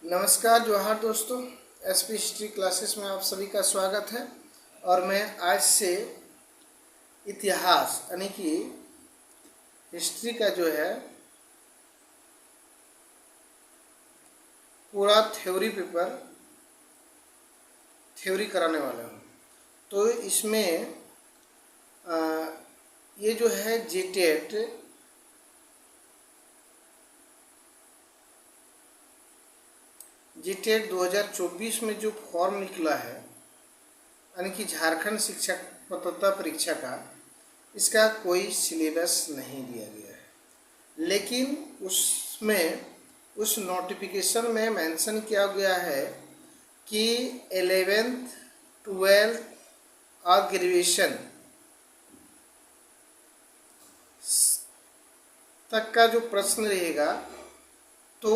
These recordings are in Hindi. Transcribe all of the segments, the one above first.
नमस्कार जोहार दोस्तों। एसपी हिस्ट्री क्लासेस में आप सभी का स्वागत है। और मैं आज से इतिहास यानी कि हिस्ट्री का जो है पूरा थ्योरी कराने वाला हूँ। तो इसमें ये जो है जीटेट 2024 में जो फॉर्म निकला है यानी कि झारखंड शिक्षक पात्रता परीक्षा का, इसका कोई सिलेबस नहीं दिया गया है, लेकिन उस नोटिफिकेशन में मेंशन किया गया है कि 11th 12th और ग्रेजुएशन तक का जो प्रश्न रहेगा तो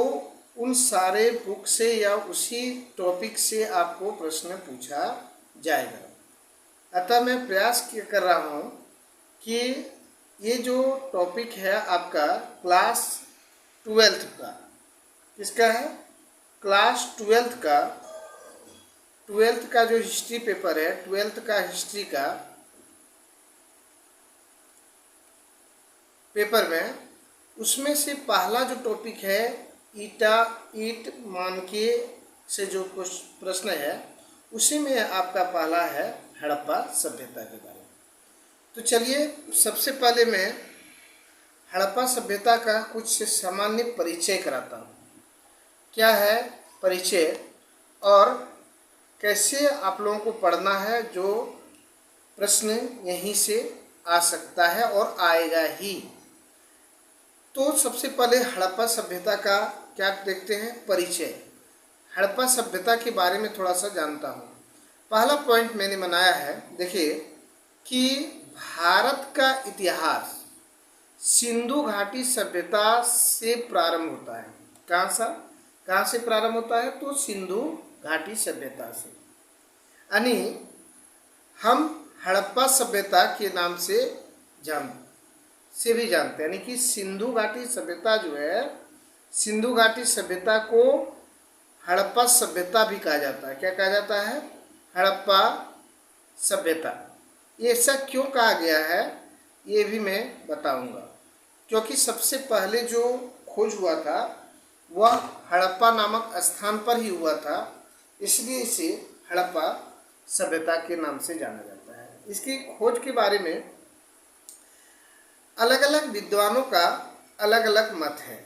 उन सारे बुक से या उसी टॉपिक से आपको प्रश्न पूछा जाएगा। अतः मैं प्रयास कर रहा हूँ कि ये जो टॉपिक है आपका क्लास 12th का, किसका है? क्लास 12th का जो हिस्ट्री पेपर है, 12th का हिस्ट्री का पेपर में, उसमें से पहला जो टॉपिक है ईट मानके से जो कुछ प्रश्न है, उसी में आपका पहला है हड़प्पा सभ्यता के बारे में। तो चलिए सबसे पहले मैं हड़प्पा सभ्यता का कुछ सामान्य परिचय कराता हूँ। क्या है परिचय और कैसे आप लोगों को पढ़ना है, जो प्रश्न यहीं से आ सकता है और आएगा ही। तो सबसे पहले हड़प्पा सभ्यता का क्या देखते हैं, परिचय। हड़प्पा सभ्यता के बारे में थोड़ा सा जानता हूँ। पहला पॉइंट मैंने बनाया है, देखिए कि भारत का इतिहास सिंधु घाटी सभ्यता से प्रारंभ होता है। कहाँ से प्रारंभ होता है? तो सिंधु घाटी सभ्यता से, यानी हम हड़प्पा सभ्यता के नाम से भी जानते हैं। यानी कि सिंधु घाटी सभ्यता जो है, सिंधु घाटी सभ्यता को हड़प्पा सभ्यता भी कहा जाता है। क्या कहा जाता है? हड़प्पा सभ्यता। ये ऐसा क्यों कहा गया है ये भी मैं बताऊंगा, क्योंकि सबसे पहले जो खोज हुआ था वह हड़प्पा नामक स्थान पर ही हुआ था, इसलिए इसे हड़प्पा सभ्यता के नाम से जाना जाता है। इसकी खोज के बारे में अलग अलग विद्वानों का अलग अलग मत है,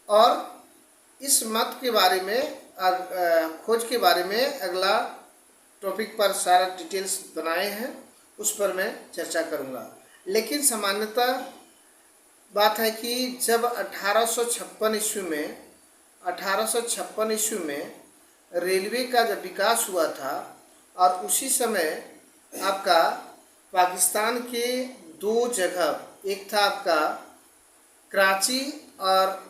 और इस मत के बारे में खोज के बारे में अगला टॉपिक पर सारा डिटेल्स बनाए हैं, उस पर मैं चर्चा करूंगा। लेकिन सामान्यतः बात है कि जब 1856 ईस्वी में रेलवे का जब विकास हुआ था, और उसी समय आपका पाकिस्तान के दो जगह, एक था आपका कराची और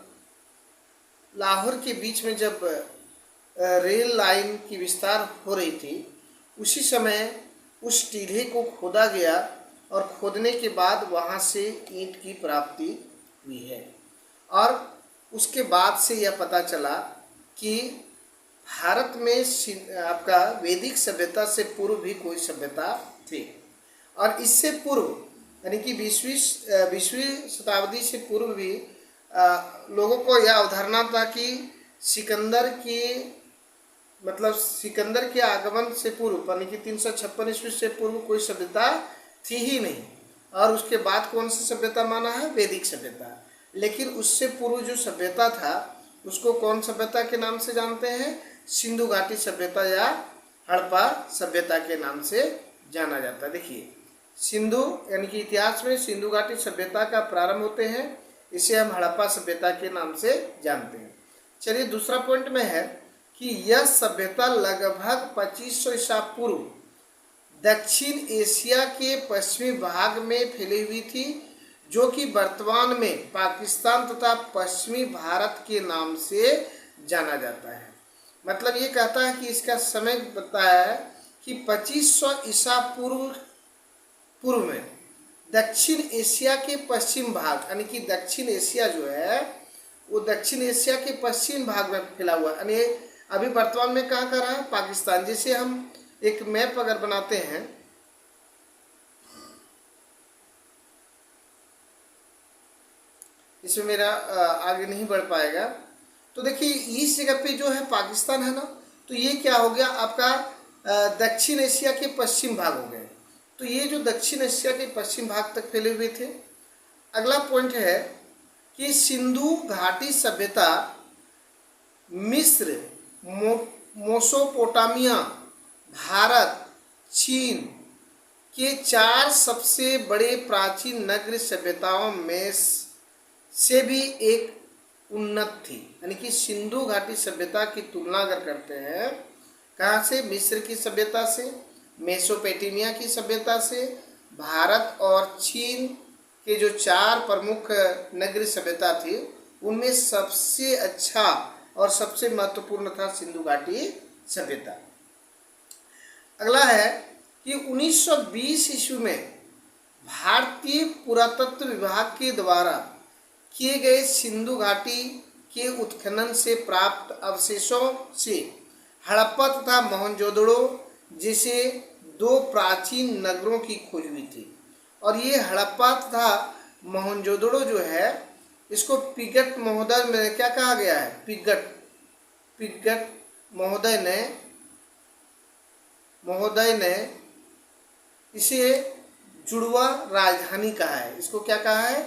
लाहौर के बीच में जब रेल लाइन की विस्तार हो रही थी, उसी समय उस टीले को खोदा गया, और खोदने के बाद वहाँ से ईंट की प्राप्ति हुई है। और उसके बाद से यह पता चला कि भारत में आपका वैदिक सभ्यता से पूर्व भी कोई सभ्यता थी, और इससे पूर्व यानी कि 20वीं शताब्दी से पूर्व भी लोगों को यह अवधारणा था कि सिकंदर के आगमन से पूर्व यानी कि 356 ईस्वी से पूर्व कोई सभ्यता थी ही नहीं, और उसके बाद कौन सी सभ्यता माना है? वैदिक सभ्यता। लेकिन उससे पूर्व जो सभ्यता था उसको कौन सभ्यता के नाम से जानते हैं? सिंधु घाटी सभ्यता या हड़प्पा सभ्यता के नाम से जाना जाता है। देखिए सिंधु यानी कि इतिहास में सिंधु घाटी सभ्यता का प्रारंभ होते हैं, इसे हम हड़प्पा सभ्यता के नाम से जानते हैं। चलिए दूसरा पॉइंट में है कि यह सभ्यता लगभग 2500 ईसा पूर्व दक्षिण एशिया के पश्चिमी भाग में फैली हुई थी, जो कि वर्तमान में पाकिस्तान तथा पश्चिमी भारत के नाम से जाना जाता है। मतलब ये कहता है कि इसका समय बताया है कि 2500 ईसा पूर्व में दक्षिण एशिया के पश्चिम भाग, यानी कि दक्षिण एशिया जो है वो दक्षिण एशिया के पश्चिम भाग में फैला हुआ है, यानी अभी वर्तमान में कहाँ कर रहा है, पाकिस्तान। जैसे हम एक मैप अगर बनाते हैं, इसमें मेरा आगे नहीं बढ़ पाएगा, तो देखिए इस जगह पे जो है पाकिस्तान है ना, तो ये क्या हो गया आपका दक्षिण एशिया के पश्चिम भाग हो गए। तो ये जो दक्षिण एशिया के पश्चिम भाग तक फैले हुए थे। अगला पॉइंट है कि सिंधु घाटी सभ्यता मिस्र, मेसोपोटामिया, भारत, चीन के 4 सबसे बड़े प्राचीन नगरीय सभ्यताओं में से भी एक उन्नत थी। यानी कि सिंधु घाटी सभ्यता की तुलना अगर करते हैं, कहाँ से, मिस्र की सभ्यता से, मेसोपोटामिया की सभ्यता से, भारत और चीन के जो 4 प्रमुख नगरीय सभ्यता थी, उनमें सबसे अच्छा और सबसे महत्वपूर्ण था सिंधु घाटी सभ्यता। अगला है कि 1920 ईस्वी में भारतीय पुरातत्व विभाग के द्वारा किए गए सिंधु घाटी के उत्खनन से प्राप्त अवशेषों से हड़प्पा तथा मोहनजोदड़ो जैसे 2 प्राचीन नगरों की खोज हुई थी। और ये हड़प्पा तथा मोहनजोदड़ो जो है, इसको पिगट महोदय में क्या कहा गया है, पिगट महोदय ने इसे जुड़वा राजधानी कहा है। इसको क्या कहा है,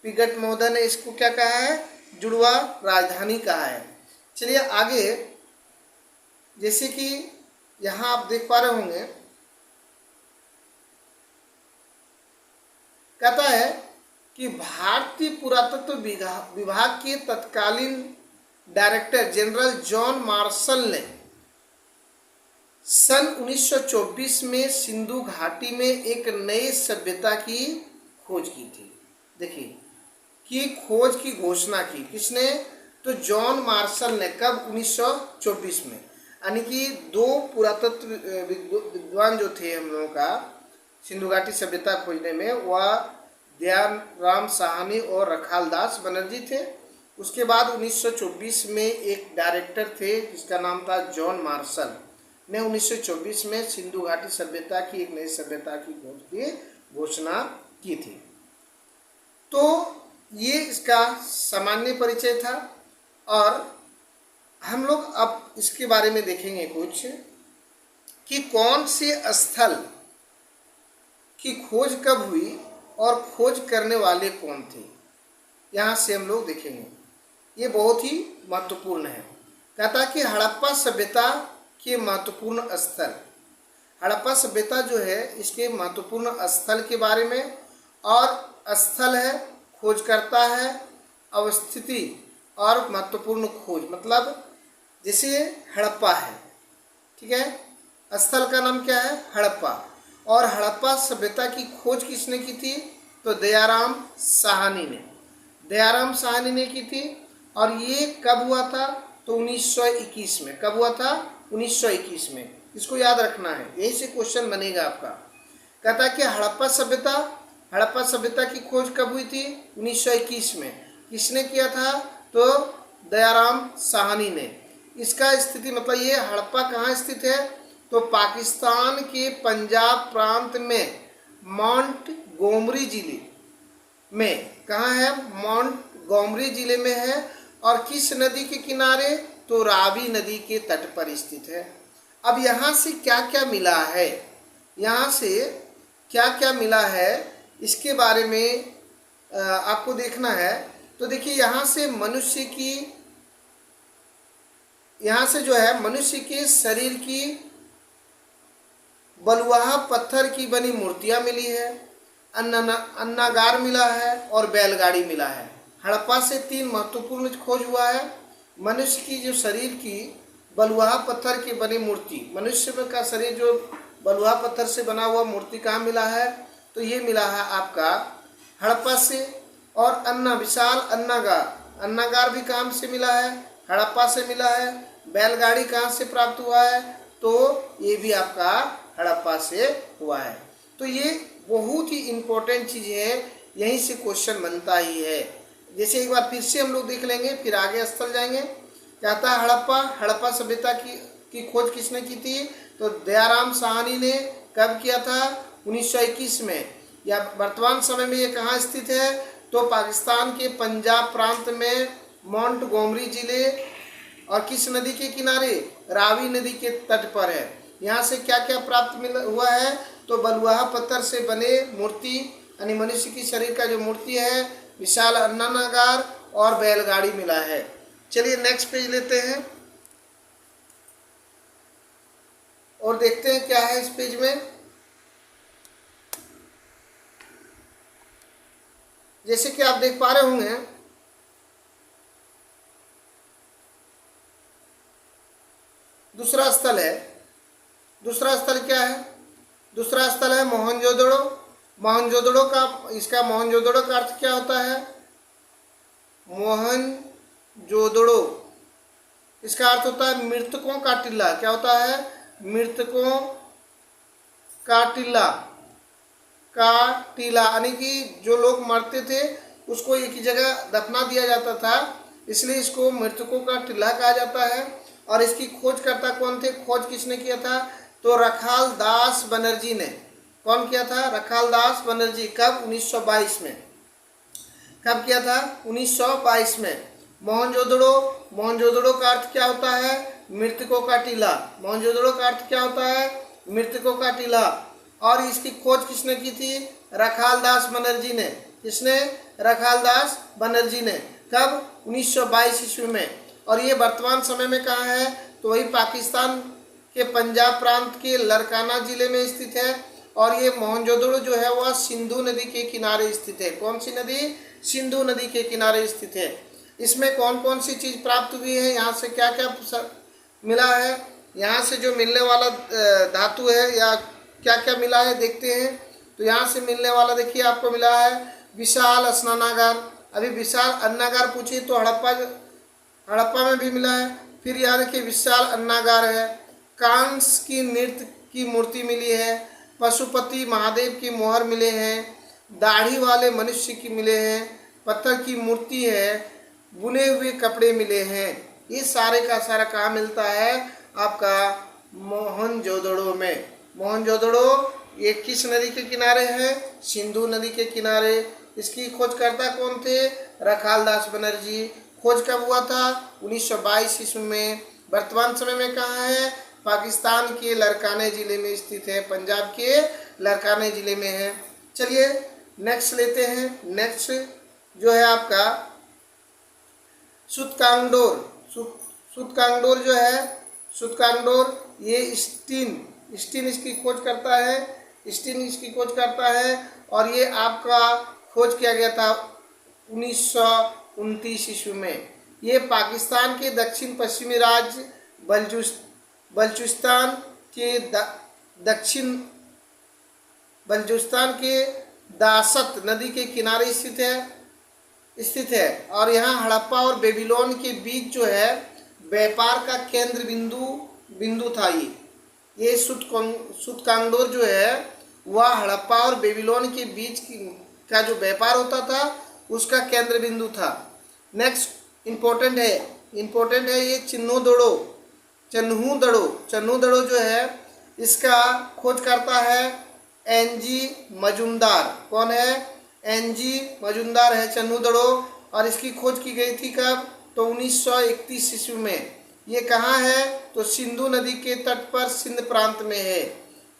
पिगट महोदय ने इसको क्या कहा है, जुड़वा राजधानी कहा है। चलिए आगे, जैसे कि यहाँ आप देख पा रहे होंगे, कहता है कि भारतीय पुरातत्व विभाग के तत्कालीन डायरेक्टर जनरल जॉन मार्शल ने सन 1924 में सिंधु घाटी में एक नई सभ्यता की खोज की थी। देखिए कि खोज की घोषणा की किसने, तो जॉन मार्शल ने। कब, 1924 में। यानी कि 2 पुरातत्व विद्वान जो थे हम लोगों का सिंधु घाटी सभ्यता खोजने में, वह दयाराम साहनी और रखालदास बनर्जी थे। उसके बाद 1924 में एक डायरेक्टर थे जिसका नाम था जॉन मार्शल ने 1924 में सिंधु घाटी सभ्यता की एक नई सभ्यता की खोज की घोषणा की थी। तो ये इसका सामान्य परिचय था। और हम लोग अब इसके बारे में देखेंगे कुछ कि कौन से स्थल की खोज कब हुई और खोज करने वाले कौन थे, यहाँ से हम लोग देखेंगे। ये बहुत ही महत्वपूर्ण है। कहता कि हड़प्पा सभ्यता के महत्वपूर्ण स्थल, हड़प्पा सभ्यता जो है इसके महत्वपूर्ण स्थल के बारे में, और स्थल है, खोजकर्ता है, अवस्थिति और महत्वपूर्ण खोज। मतलब जैसे हड़प्पा है, ठीक है, स्थल का नाम क्या है, हड़प्पा। और हड़प्पा सभ्यता की खोज किसने की थी, तो दयाराम साहनी ने की थी। और ये कब हुआ था, तो 1921 में। कब हुआ था, 1921 में। इसको याद रखना है, यही से क्वेश्चन बनेगा आपका। कहता है कि हड़प्पा सभ्यता की खोज कब हुई थी, 1921 में। किसने किया था, तो दयाराम साहनी ने। इसका स्थिति मतलब ये हड़प्पा कहाँ स्थित है, तो पाकिस्तान के पंजाब प्रांत में मोंटगोमरी जिले में। कहाँ है, मोंटगोमरी जिले में है। और किस नदी के किनारे, तो रावी नदी के तट पर स्थित है। अब यहाँ से क्या क्या मिला है, यहाँ से क्या क्या मिला है, इसके बारे में आपको देखना है। तो देखिए यहाँ से जो है मनुष्य के शरीर की बलुआहा पत्थर की बनी मूर्तियाँ मिली है, अन्नागार मिला है और बैलगाड़ी मिला है। हड़प्पा से 3 महत्वपूर्ण खोज हुआ है। मनुष्य की जो शरीर की बलुआहा पत्थर की बनी मूर्ति, मनुष्य का शरीर जो बलुआहा पत्थर से बना हुआ मूर्ति कहाँ मिला है, तो ये मिला है आपका हड़प्पा से। और विशाल अन्नागार भी कहाँ से मिला है, हड़प्पा से मिला है। बैलगाड़ी कहाँ से प्राप्त हुआ है, तो ये भी आपका हड़प्पा से हुआ है। तो ये बहुत ही इम्पोर्टेंट चीज़ है, यहीं से क्वेश्चन बनता ही है। जैसे एक बार फिर से हम लोग देख लेंगे, फिर आगे स्थल जाएंगे। क्या था? हड़प्पा सभ्यता की खोज किसने की थी? तो दयाराम साहनी ने कब किया था? 1921 में। या वर्तमान समय में ये कहाँ स्थित है? तो पाकिस्तान के पंजाब प्रांत में मोंटगोमरी जिले और किस नदी के किनारे? रावी नदी के तट पर है। यहाँ से क्या क्या प्राप्त हुआ है? तो बलुआहा पत्थर से बने मूर्ति, यानी मनुष्य की शरीर का जो मूर्ति है, विशाल अन्नागार और बैलगाड़ी मिला है। चलिए नेक्स्ट पेज लेते हैं और देखते हैं क्या है इस पेज में। जैसे कि आप देख पा रहे होंगे, दूसरा स्थल है। दूसरा स्थल क्या है? दूसरा स्थल है मोहनजोदड़ो। मोहनजोदड़ो का अर्थ क्या होता है? मोहनजोदड़ो, इसका अर्थ होता है मृतकों का टिल्ला। क्या होता है? मृतकों का टिल्ला। यानी कि जो लोग मरते थे उसको एक ही जगह दफना दिया जाता था, इसलिए इसको मृतकों का टिल्ला कहा जाता है। और इसकी खोजकर्ता कौन थे? खोज किसने किया था? तो रखाल दास बनर्जी ने। कौन किया था? रखाल दास बनर्जी। कब? 1922 में। कब किया था? 1922 में। मोहनजोदड़ो का अर्थ क्या होता है? मृतकों का टीला। मोहनजोदड़ो का अर्थ क्या होता है? मृतकों का टीला। और इसकी खोज किसने की थी? रखाल दास बनर्जी ने। किसने? रखाल दास बनर्जी ने। कब? 1922 ईस्वी में। और ये वर्तमान समय में कहाँ है? तो वही पाकिस्तान के पंजाब प्रांत के लरकाना जिले में स्थित है। और ये मोहनजोदड़ो जो है वह सिंधु नदी के किनारे स्थित है। कौन सी नदी? सिंधु नदी के किनारे स्थित है। इसमें कौन कौन सी चीज़ प्राप्त हुई है? यहाँ से क्या क्या मिला है? यहाँ से जो मिलने वाला धातु है या क्या क्या मिला है देखते हैं। तो यहाँ से मिलने वाला देखिए आपको मिला है विशाल स्नानागार। अभी विशाल अन्नागार पूछिए तो हड़प्पा में भी मिला है। फिर यहाँ देखिए विशाल अन्नागार है। कांस की नृत्य की मूर्ति मिली है। पशुपति महादेव की मोहर मिले हैं। दाढ़ी वाले मनुष्य की मिले हैं। पत्थर की मूर्ति है। बुने हुए कपड़े मिले हैं। ये सारे का सारा कहाँ मिलता है? आपका मोहनजोदड़ो में। मोहनजोदड़ो ये किस नदी के किनारे है? सिंधु नदी के किनारे। इसकी खोजकर्ता कौन थे? रखाल दास बनर्जी। खोज कब हुआ था? 1922 ईस्वी में। वर्तमान समय में कहाँ है? पाकिस्तान के लरकाने जिले में स्थित है। पंजाब के लरकाने जिले में है। चलिए नेक्स्ट लेते हैं। नेक्स्ट जो है आपका सुतकांगडोर। सुतकांगडोर जो है, सुतकांगडोर ये स्टीन इसकी खोज करता है। स्टीन इसकी खोज करता है और ये आपका खोज किया गया था 1929 ईस्वी में। ये पाकिस्तान के दक्षिण पश्चिमी राज्य बलूचिस्तान के दासत नदी के किनारे स्थित है। और यहाँ हड़प्पा और बेबीलोन के बीच जो है व्यापार का केंद्र बिंदु था। ये सुतकांगडोर जो है वह हड़प्पा और बेबीलोन के बीच का जो व्यापार होता था उसका केंद्र बिंदु था। नेक्स्ट इम्पोर्टेंट है ये चन्हूदड़ो जो है इसका खोज करता है एनजी मजुमदार। कौन है? एनजी मजुमदार है चन्हूदड़ो। और इसकी खोज की गई थी कब? तो 1931 ईस्वी में। ये कहाँ है? तो सिंधु नदी के तट पर सिंध प्रांत में है।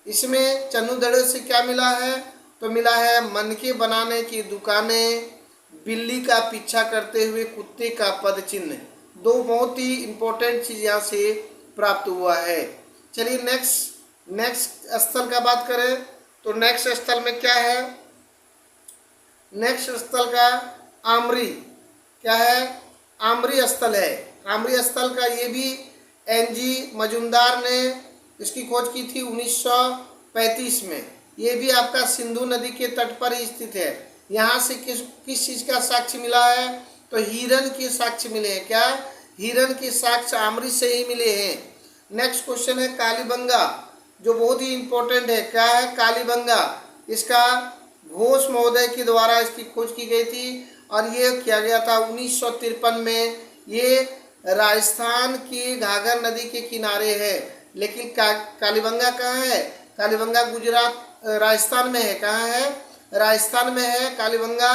इसमें चन्हूदड़ो से क्या मिला है? तो मिला है मनके बनाने की दुकानें, बिल्ली का पीछा करते हुए कुत्ते का पद चिन्ह। दो बहुत ही इम्पोर्टेंट चीज़ यहाँ से प्राप्त हुआ है। चलिए नेक्स्ट स्थल का बात करें तो नेक्स्ट स्थल में क्या है? नेक्स्ट स्थल का आमरी क्या है? आमरी स्थल है। आमरी स्थल का ये भी एनजी मजुमदार ने इसकी खोज की थी 1935 में। ये भी आपका सिंधु नदी के तट पर ही स्थित है। यहाँ से किस चीज़ का साक्ष्य मिला है? तो हिरण के साक्ष्य मिले हैं। क्या? हिरण के साक्ष्य आमरी से ही मिले हैं। नेक्स्ट क्वेश्चन है कालीबंगा, जो बहुत ही इंपॉर्टेंट है। क्या है? कालीबंगा। इसका घोष महोदय के द्वारा इसकी खोज की गई थी और ये किया गया था 1953 में। ये राजस्थान की घाघर नदी के किनारे है। लेकिन कालीबंगा कहाँ है? कालीबंगा गुजरात राजस्थान में है। कहाँ है? राजस्थान में है कालीबंगा।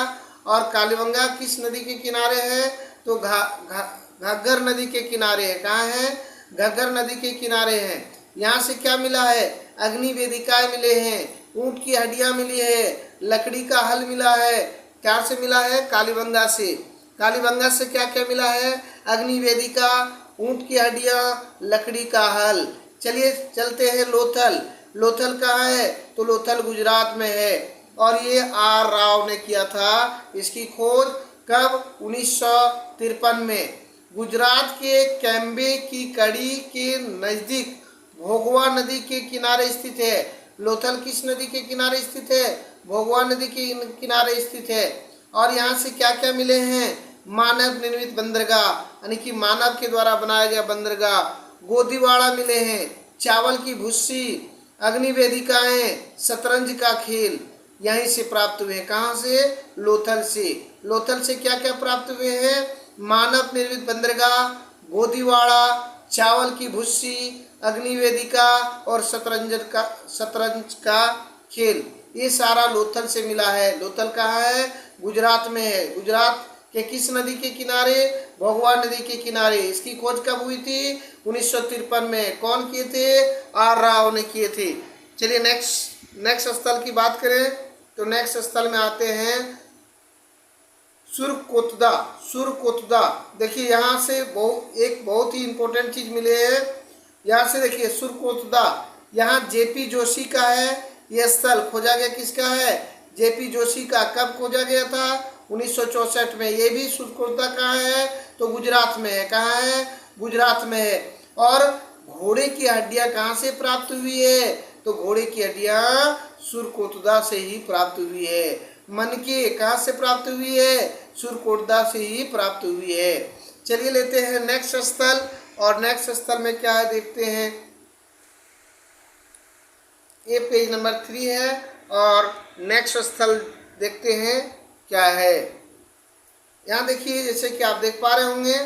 और कालीबंगा किस नदी के किनारे है? तो घग्गर नदी के किनारे है। कहाँ है? घग्गर नदी के किनारे है। यहाँ से क्या मिला है? अग्नि वेदिकाएं मिले हैं, ऊँट की हड्डियाँ मिली है, लकड़ी का हल मिला है। क्या से मिला है? कालीबंगा से। कालीबंगा से क्या क्या मिला है? अग्नि वेदिका, ऊँट की हड्डियाँ, लकड़ी का हल। चलिए चलते हैं लोथल। लोथल कहाँ है? तो लोथल गुजरात में है। और ये आर राव ने किया था इसकी खोज। कब? 1953 में। गुजरात के कैम्बे की कड़ी के नज़दीक भोगवा नदी के किनारे स्थित है। लोथल किस नदी के किनारे स्थित है? भोगवा नदी के किनारे स्थित है। और यहाँ से क्या क्या मिले हैं? मानव निर्मित बंदरगाह, यानी कि मानव के द्वारा बनाया गया बंदरगाह। गोदीवाड़ा मिले हैं, चावल की भुस्सी, अग्नि वेदिकाएं, शतरंज का खेल यहीं से प्राप्त हुए। कहाँ से? लोथल से। लोथल से क्या क्या प्राप्त हुए हैं? मानव निर्मित बंदरगाह, गोदीवाड़ा, चावल की भुस्सी, अग्नि वेदिका और शतरंज का खेल। ये सारा लोथल से मिला है। लोथल कहाँ है? गुजरात में है। गुजरात के किस नदी के किनारे? भोगवा नदी के किनारे। इसकी खोज कब हुई थी? 1953 में। कौन किए थे? आर राव ने किए थे। चलिए नेक्स्ट स्थल की बात करें तो नेक्स्ट स्थल में आते हैं सुरकोतदा। सुरकोतदा देखिए, यहाँ से एक बहुत ही इम्पोर्टेंट चीज़ मिले है। यहाँ से देखिए सुरकोतदा, यहाँ जेपी जोशी का है। यह स्थल खोजा गया किसका है? जेपी जोशी का। कब खोजा गया था? 1964 में। ये भी सुरकोतदा कहाँ है? तो गुजरात में है। कहाँ है? गुजरात में है। और घोड़े की हड्डियाँ कहाँ से प्राप्त हुई है? तो घोड़े की हड्डियाँ सुरकोतदा से ही प्राप्त हुई है। मनके कहाँ से प्राप्त हुई है? सुरकोतदा से ही प्राप्त हुई है। चलिए लेते हैं नेक्स्ट स्थल। और नेक्स्ट स्थल में क्या है देखते हैं। ये पेज नंबर 3 है। और नेक्स्ट स्थल देखते हैं क्या है। यहाँ देखिए, जैसे कि आप देख पा रहे होंगे,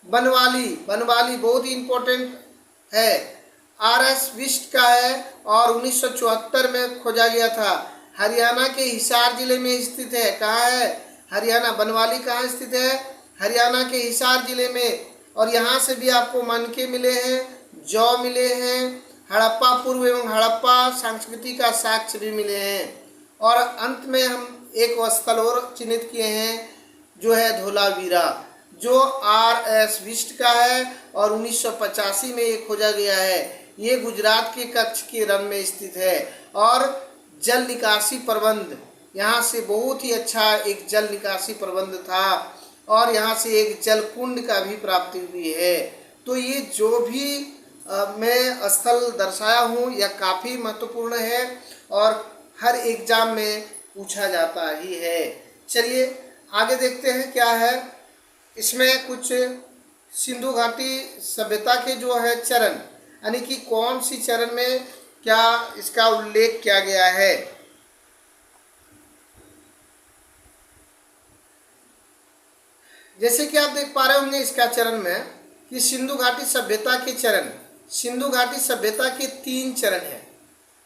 बनवाली। बनवाली बहुत ही इम्पोर्टेंट है। आर.एस. बिष्ट का है और 1974 में खोजा गया था। हरियाणा के हिसार जिले में स्थित है। कहाँ है? हरियाणा। बनवाली कहाँ स्थित है? हरियाणा के हिसार जिले में। और यहाँ से भी आपको मनके मिले हैं, जौ मिले हैं, हड़प्पा पूर्व एवं हड़प्पा संस्कृति का साक्ष्य भी मिले हैं। और अंत में हम एक स्थल और चिन्हित किए हैं जो है धोलावीरा, जो आर.एस. बिष्ट का है और 1985 में ये खोजा गया है। ये गुजरात के कच्छ के रण में स्थित है। और जल निकासी प्रबंध, यहाँ से बहुत ही अच्छा एक जल निकासी प्रबंध था। और यहाँ से एक जल कुंड का भी प्राप्ति हुई है। तो ये जो भी मैं स्थल दर्शाया हूँ यह काफ़ी महत्वपूर्ण है और हर एग्जाम में पूछा जाता ही है। चलिए आगे देखते हैं क्या है। इसमें कुछ सिंधु घाटी सभ्यता के जो है चरण, यानी कि कौन सी चरण में क्या इसका उल्लेख किया गया है। जैसे कि आप देख पा रहे होंगे इसका चरण में कि सिंधु घाटी सभ्यता के चरण, सिंधु घाटी सभ्यता के 3 चरण है।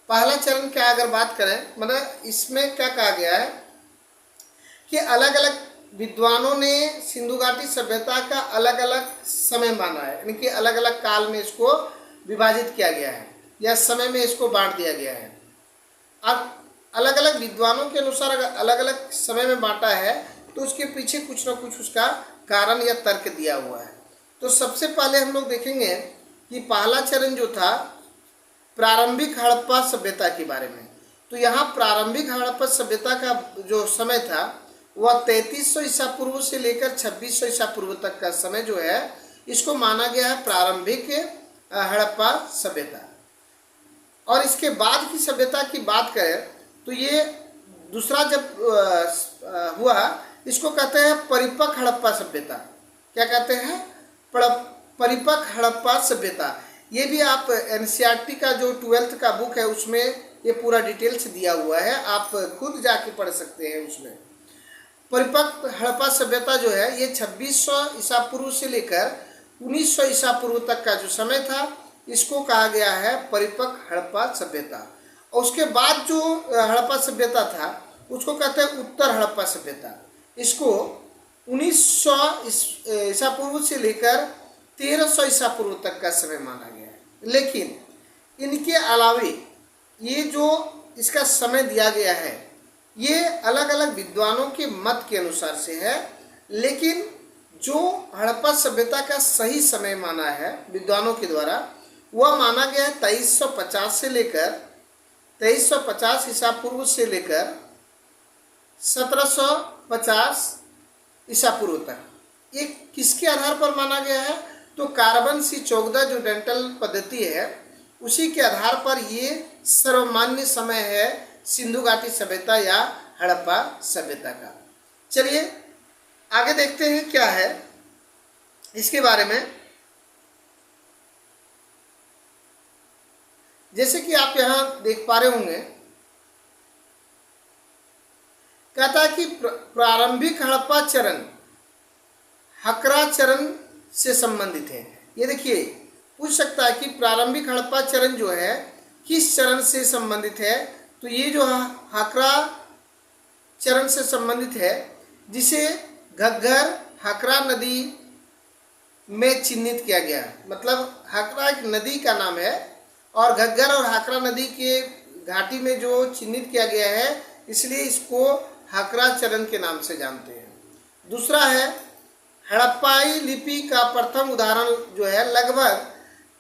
पहला चरण क्या अगर बात करें, मतलब इसमें क्या कहा गया है कि अलग अलग विद्वानों ने सिंधु घाटी सभ्यता का अलग अलग समय माना है, यानी कि अलग अलग काल में इसको विभाजित किया गया है या समय में इसको बांट दिया गया है। अब अलग अलग विद्वानों के अनुसार अगर अलग अलग समय में बांटा है तो उसके पीछे कुछ ना कुछ उसका कारण या तर्क दिया हुआ है। तो सबसे पहले हम लोग देखेंगे कि पहला चरण जो था प्रारंभिक हड़प्पा सभ्यता के बारे में। तो यहाँ प्रारंभिक हड़प्पा सभ्यता का जो समय था वह 3300 ईसा पूर्व से लेकर 2600 ईसा पूर्व तक का समय जो है इसको माना गया है प्रारंभिक हड़प्पा सभ्यता। और इसके बाद की सभ्यता की बात करें तो ये दूसरा जब हुआ इसको कहते हैं परिपक्व हड़प्पा सभ्यता। क्या कहते हैं? परिपक्व हड़प्पा सभ्यता। ये भी आप एनसीईआरटी का जो 12th का बुक है उसमें ये पूरा डिटेल्स दिया हुआ है, आप खुद जाके पढ़ सकते हैं उसमें। परिपक्व हड़प्पा सभ्यता जो है ये 2600 ईसा पूर्व से लेकर 1900 ईसा पूर्व तक का जो समय था इसको कहा गया है परिपक्व हड़प्पा सभ्यता। और उसके बाद जो हड़प्पा सभ्यता था उसको कहते हैं उत्तर हड़प्पा सभ्यता। इसको 1900 ईसा पूर्व से लेकर 1300 ईसा पूर्व तक का समय माना गया है। लेकिन इनके अलावे ये जो इसका समय दिया गया है ये अलग अलग विद्वानों के मत के अनुसार से है, लेकिन जो हड़प्पा सभ्यता का सही समय माना है विद्वानों के द्वारा वह माना गया है 2350 ईसा पूर्व से लेकर 1750 ईसा पूर्व तक। ये किसके आधार पर माना गया है? तो कार्बन C14 जो डेंटल पद्धति है उसी के आधार पर ये सर्वमान्य समय है सिंधु घाटी सभ्यता या हड़प्पा सभ्यता का। चलिए आगे देखते हैं क्या है इसके बारे में। जैसे कि आप यहाँ देख पा रहे होंगे, कहता है कि प्रारंभिक हड़प्पा चरण हकरा चरण से संबंधित है। ये देखिए पूछ सकता है कि प्रारंभिक हड़प्पा चरण जो है किस चरण से संबंधित है, तो ये जो हकरा चरण से संबंधित है जिसे घग्गर हकरा नदी में चिन्हित किया गया। मतलब हकरा एक नदी का नाम है और घग्गर और हकरा नदी के घाटी में जो चिन्हित किया गया है इसलिए इसको हकरा चरण के नाम से जानते हैं। दूसरा है हड़प्पाई लिपि का प्रथम उदाहरण जो है लगभग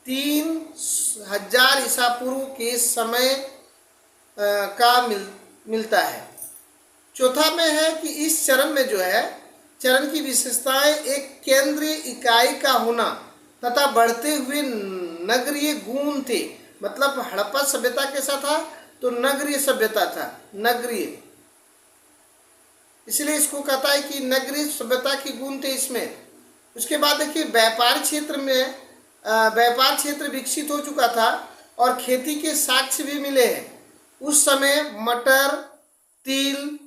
3000 ईसा पूर्व के समय का मिलता है। चौथा में है कि इस चरण में जो है चरण की विशेषताएं एक केंद्रीय इकाई का होना तथा बढ़ते हुए नगरीय गुण थे। मतलब हड़प्पा सभ्यता कैसा था? तो नगरीय सभ्यता था, नगरीय, इसलिए इसको कहता है कि नगरीय सभ्यता की गुण थे इसमें। उसके बाद देखिए व्यापार क्षेत्र विकसित हो चुका था और खेती के साक्ष्य भी मिले हैं। उस समय मटर, तिल,